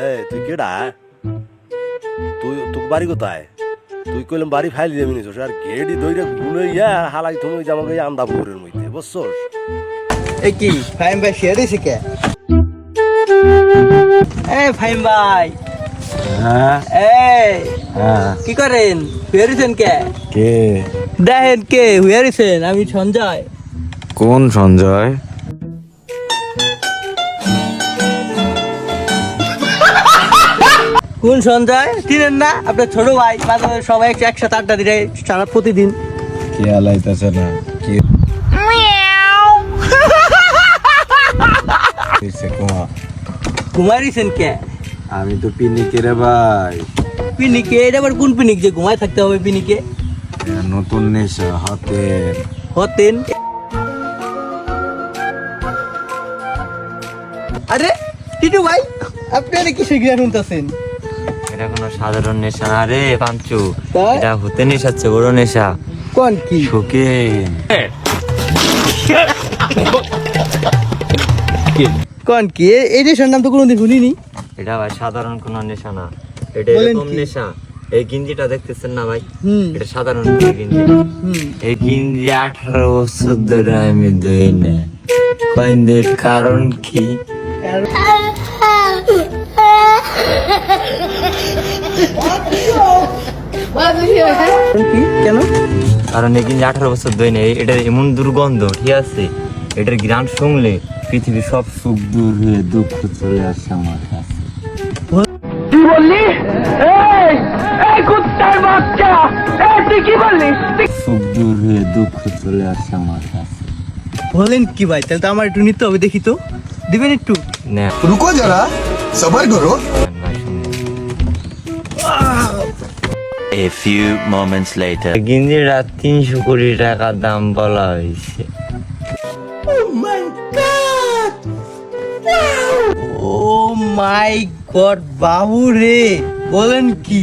এই তুই কেডা? তুই বাড়ি কোথায়? তুই কইলাম বাড়ি ফাইল দিয়ে নিছস আর গেডি দইরা গুলাইয়া হালাই তুমি জামাকে আন্দা পুকুরের মধ্যে বুঝছস? এ কি ফাইম ভাই শেয়ার দিছে কে? এ ফাইম ভাই, হ্যাঁ হ্যাঁ কি করেন? হুয়ারিছেন কে? কে? দেখেন কে হুয়ারিছেন? আমি সঞ্জয়। কোন সঞ্জয়? কোন সঞ্জয় চিনেন না? আপনার ছোট ভাই, মাঝে মাঝে সবাই একসাথে আড্ডা দিলে সারা প্রতিদিন। কে আলাইতাছে না কি হইছে কোয়া? ঘুমাইছেন কে? আমি তো পিনিকে রে ভাই। পিনিকে? এটা আবার কোন পিনিক যে ঘুমাই থাকতে হবে পিনিকে? নতুন নেশা হাতে। হতেন। আরে টিটু ভাই, আপনি কি শিখে শুনতেছেন? এটা কোনো সাধারণ নেশা না রে পাঞ্চু, তাই? এটা হতে নেশাচ্ছে বড় নেশা। কোন কি? কোকেন। কোন কি? এই নেশার নাম তো কোনোদিন শুনিনি। এটা ভাই সাধারণ কোনো নেশা না, এটা বলেন এরকম কি? নেশা। এই গিঞ্জিটা দেখতেছেন না ভাই, হুম এটা সাধারণ কোনো গিঞ্জি না। হুম। এই গিঞ্জি 18 বছর ধরে আমি ধুই না। কইনের কারণ কি? কোন কি? কেন? কারণ এই গিঞ্জি 18 বছর ধুই না। এটার এমন দুর্গন্ধ, ঠিক আছে? এটার ঘ্রাণ শুনলে পৃথিবীর সব সুখ দূর হয়ে দুঃখ চলে আসে আমার কাছে। সুখ দূর হয়ে দুঃখ চলে আসে আমার কাছে। বলেন কি ভাই? তাহলে তো আমার একটু নিতে হবে, দেখি তো। দিবেন একটু? না रुको जरा सबर करो। ভাই শুনুন। A few moments later. গিঞ্জিটা 300 কোটি টাকা দাম বলা হয়েছে। ও মাই গড, বাবু রে, বলেন কি?